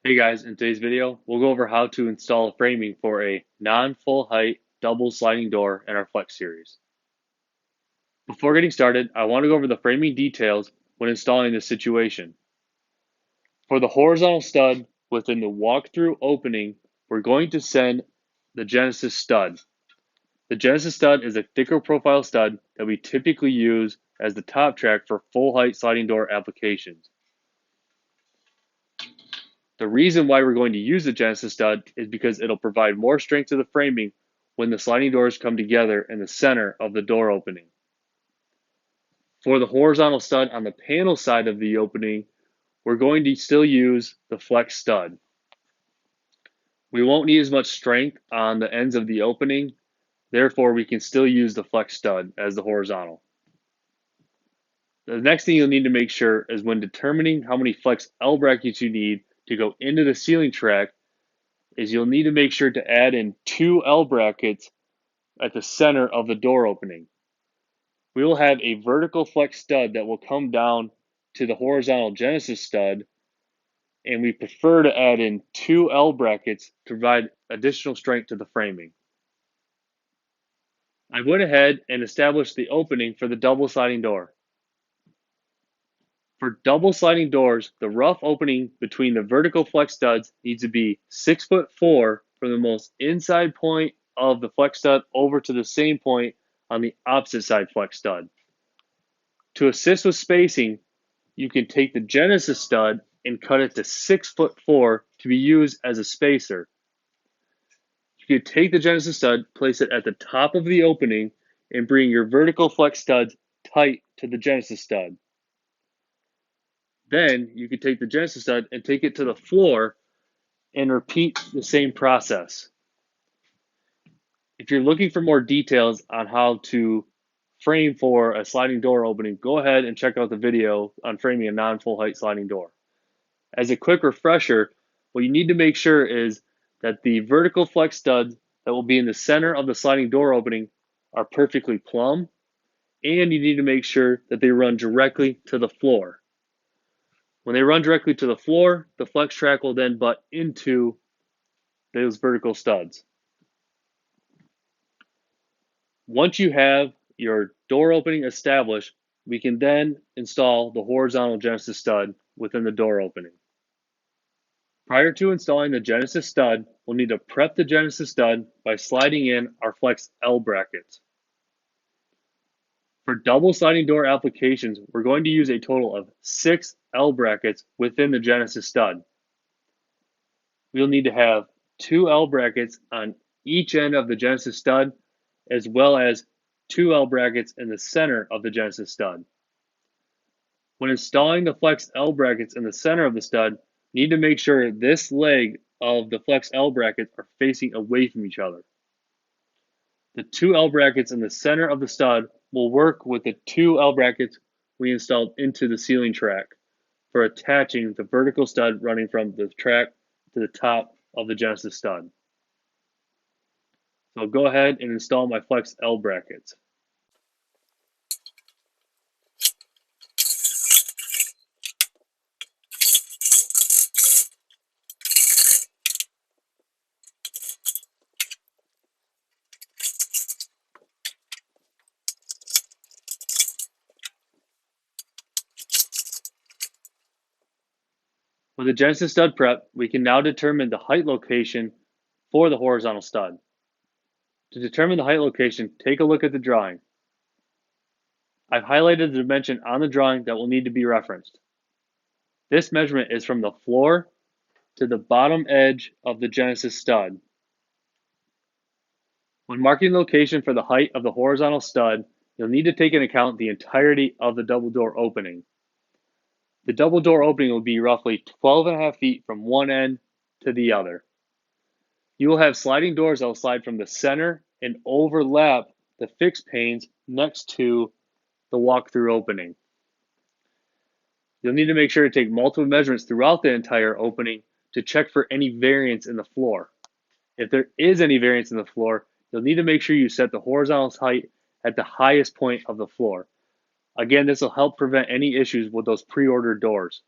Hey guys, in today's video, we'll go over how to install framing for a non-full height double sliding door in our Flex series. Before getting started, I want to go over the framing details when installing this situation. For the horizontal stud within the walk-through opening, we're going to send the Genesis stud. The Genesis stud is a thicker profile stud that we typically use as the top track for full height sliding door applications. The reason why we're going to use the Genesis stud is because it'll provide more strength to the framing when the sliding doors come together in the center of the door opening. For the horizontal stud on the panel side of the opening, we're going to still use the flex stud. We won't need as much strength on the ends of the opening, therefore we can still use the flex stud as the horizontal. The next thing you'll need to make sure is when determining how many flex L brackets you need to go into the ceiling track is you'll need to make sure to add in 2 L brackets at the center of the door opening. We will have a vertical flex stud that will come down to the horizontal Genesis stud, and we prefer to add in 2 L brackets to provide additional strength to the framing. I went ahead and established the opening for the double sliding door. For double sliding doors, the rough opening between the vertical flex studs needs to be 6'4" from the most inside point of the flex stud over to the same point on the opposite side flex stud. To assist with spacing, you can take the Genesis stud and cut it to 6'4" to be used as a spacer. You can take the Genesis stud, place it at the top of the opening, and bring your vertical flex studs tight to the Genesis stud. Then you can take the Genesis stud and take it to the floor and repeat the same process. If you're looking for more details on how to frame for a sliding door opening, go ahead and check out the video on framing a non-full height sliding door. As a quick refresher, what you need to make sure is that the vertical flex studs that will be in the center of the sliding door opening are perfectly plumb, and you need to make sure that they run directly to the floor. When they run directly to the floor, the flex track will then butt into those vertical studs. Once you have your door opening established, we can then install the horizontal Genesis stud within the door opening. Prior to installing the Genesis stud, we'll need to prep the Genesis stud by sliding in our flex L brackets. For double sliding door applications, we're going to use a total of 6 L brackets within the Genesis stud. We'll need to have 2 L brackets on each end of the Genesis stud, as well as 2 L brackets in the center of the Genesis stud. When installing the flex L brackets in the center of the stud, you need to make sure this leg of the flex L brackets are facing away from each other. The 2 L brackets in the center of the stud will work with the 2 L brackets we installed into the ceiling track for attaching the vertical stud running from the track to the top of the Genesis stud. So I'll go ahead and install my flex L brackets. With the Genesis stud prep, we can now determine the height location for the horizontal stud. To determine the height location, take a look at the drawing. I've highlighted the dimension on the drawing that will need to be referenced. This measurement is from the floor to the bottom edge of the Genesis stud. When marking the location for the height of the horizontal stud, you'll need to take into account the entirety of the double door opening. The double door opening will be roughly 12.5 feet from one end to the other. You will have sliding doors that will slide from the center and overlap the fixed panes next to the walk-through opening. You'll need to make sure to take multiple measurements throughout the entire opening to check for any variance in the floor. If there is any variance in the floor, you'll need to make sure you set the horizontal height at the highest point of the floor. Again, this will help prevent any issues with those pre-ordered doors.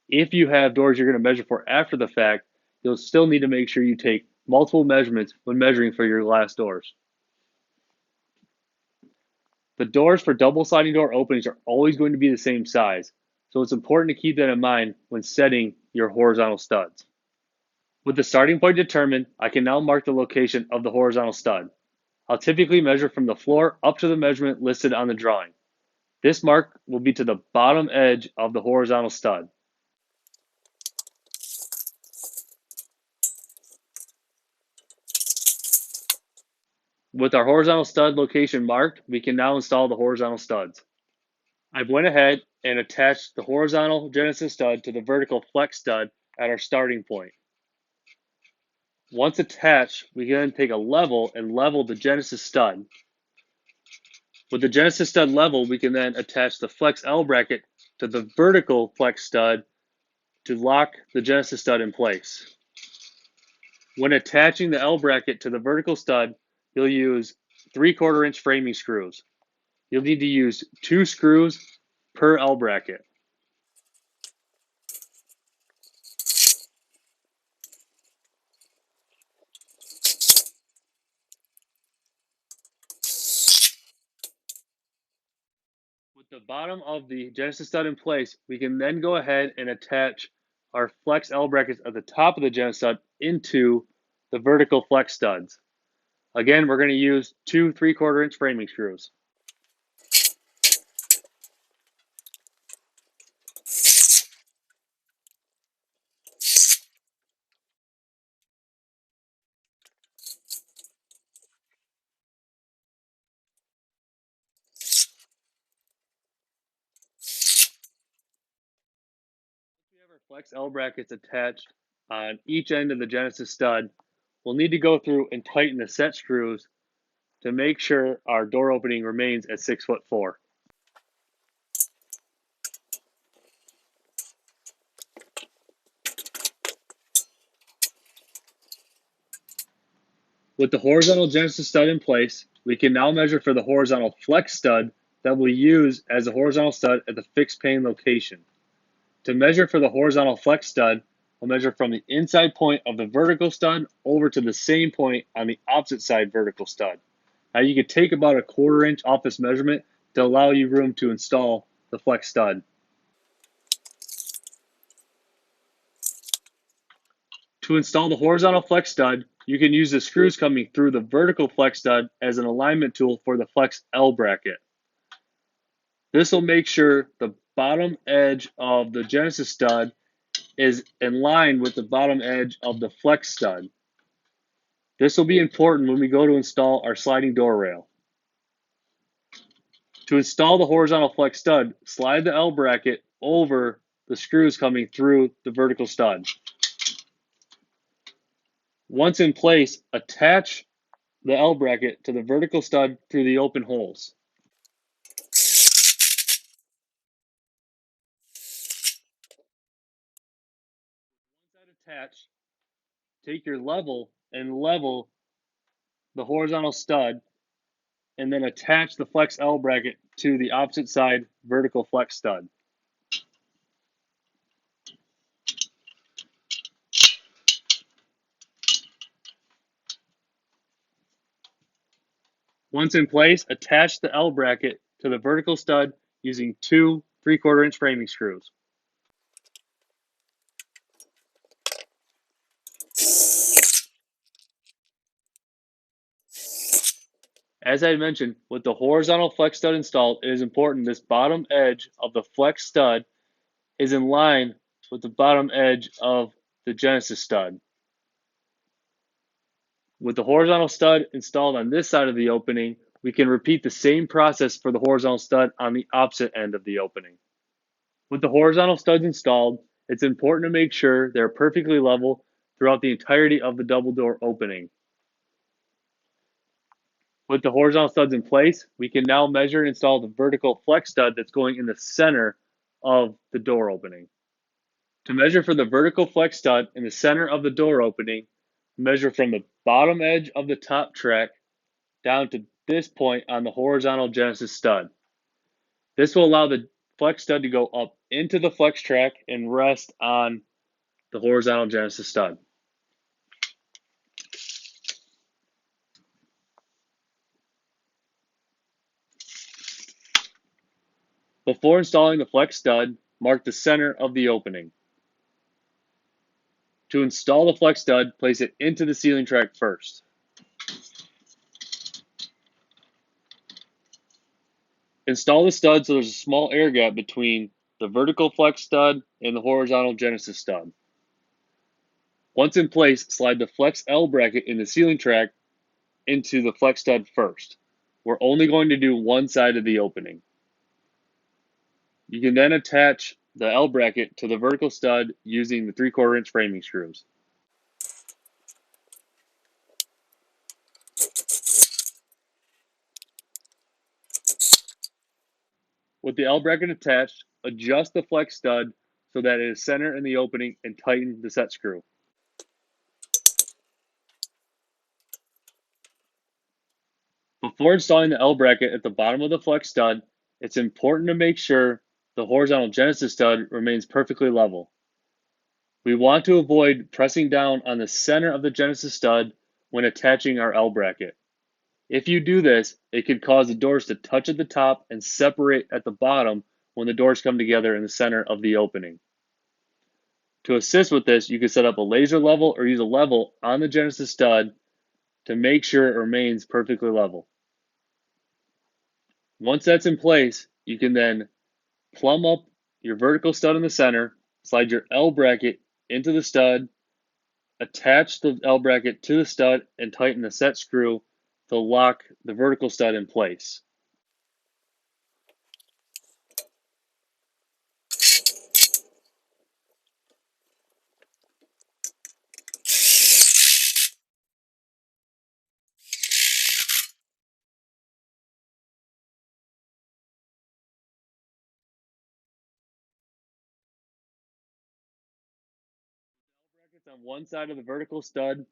If you have doors you're going to measure for after the fact, you'll still need to make sure you take multiple measurements when measuring for your glass doors. The doors for double sliding door openings are always going to be the same size, so it's important to keep that in mind when setting your horizontal studs. With the starting point determined, I can now mark the location of the horizontal stud. I'll typically measure from the floor up to the measurement listed on the drawing. This mark will be to the bottom edge of the horizontal stud. With our horizontal stud location marked, we can now install the horizontal studs. I've went ahead and attached the horizontal Genesis stud to the vertical flex stud at our starting point. Once attached, we can then take a level and level the Genesis stud. With the Genesis stud level, we can then attach the flex L bracket to the vertical flex stud to lock the Genesis stud in place. When attaching the L bracket to the vertical stud, you'll use 3/4 inch framing screws. You'll need to use 2 screws per L bracket. With the bottom of the Genesis stud in place, we can then go ahead and attach our flex L brackets at the top of the Genesis stud into the vertical flex studs. Again, we're going to use 2 3/4 inch framing screws. We have our flex L brackets attached on each end of the Genesis stud. We'll need to go through and tighten the set screws to make sure our door opening remains at 6'4". With the horizontal Genesis stud in place, we can now measure for the horizontal flex stud that we'll use as a horizontal stud at the fixed pane location. To measure for the horizontal flex stud, we'll measure from the inside point of the vertical stud over to the same point on the opposite side vertical stud. Now you could take about 1/4 inch off this measurement to allow you room to install the flex stud. To install the horizontal flex stud, you can use the screws coming through the vertical flex stud as an alignment tool for the flex L bracket. This will make sure the bottom edge of the Genesis stud is in line with the bottom edge of the flex stud. This will be important when we go to install our sliding door rail. To install the horizontal flex stud, slide the L bracket over the screws coming through the vertical stud. Once in place, attach the L bracket to the vertical stud through the open holes. Once that's attached, take your level and level the horizontal stud and then attach the flex L bracket to the opposite side vertical flex stud. Once in place, attach the L bracket to the vertical stud using 2 3/4 inch framing screws. As I mentioned, with the horizontal flex stud installed, it is important this bottom edge of the flex stud is in line with the bottom edge of the Genesis stud. With the horizontal stud installed on this side of the opening, we can repeat the same process for the horizontal stud on the opposite end of the opening. With the horizontal studs installed, it's important to make sure they're perfectly level throughout the entirety of the double door opening. With the horizontal studs in place, we can now measure and install the vertical flex stud that's going in the center of the door opening. To measure for the vertical flex stud in the center of the door opening, measure from the bottom edge of the top track down to this point on the horizontal Genesis stud. This will allow the flex stud to go up into the flex track and rest on the horizontal Genesis stud. Before installing the flex stud, mark the center of the opening. To install the flex stud, place it into the ceiling track first. Install the stud so there's a small air gap between the vertical flex stud and the horizontal Genesis stud. Once in place, slide the flex L bracket in the ceiling track into the flex stud first. We're only going to do one side of the opening. You can then attach the L bracket to the vertical stud using the 3/4 inch framing screws. With the L bracket attached, adjust the flex stud so that it is centered in the opening and tighten the set screw. Before installing the L bracket at the bottom of the flex stud, it's important to make sure the horizontal Genesis stud remains perfectly level. We want to avoid pressing down on the center of the Genesis stud when attaching our L bracket. If you do this, it could cause the doors to touch at the top and separate at the bottom when the doors come together in the center of the opening. To assist with this, you can set up a laser level or use a level on the Genesis stud to make sure it remains perfectly level. Once that's in place, you can then plumb up your vertical stud in the center, slide your L bracket into the stud, attach the L bracket to the stud, and tighten the set screw to lock the vertical stud in place. Brackets on one side of the vertical stud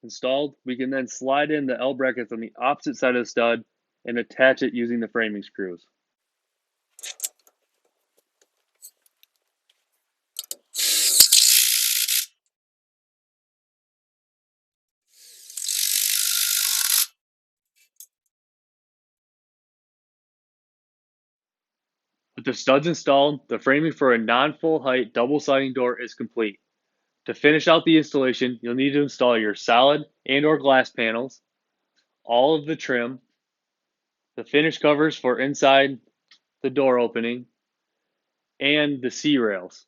installed, we can then slide in the L brackets on the opposite side of the stud and attach it using the framing screws. With the studs installed, the framing for a non-full height double sliding door is complete. To finish out the installation, you'll need to install your solid and or glass panels, all of the trim, the finish covers for inside the door opening, and the C-rails.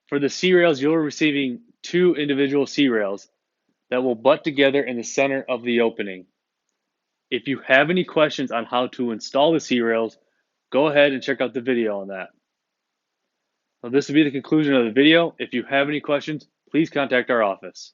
For the C-rails, you're receiving 2 individual C-rails that will butt together in the center of the opening. If you have any questions on how to install the C-rails, go ahead and check out the video on that. Well, this will be the conclusion of the video. If you have any questions, please contact our office.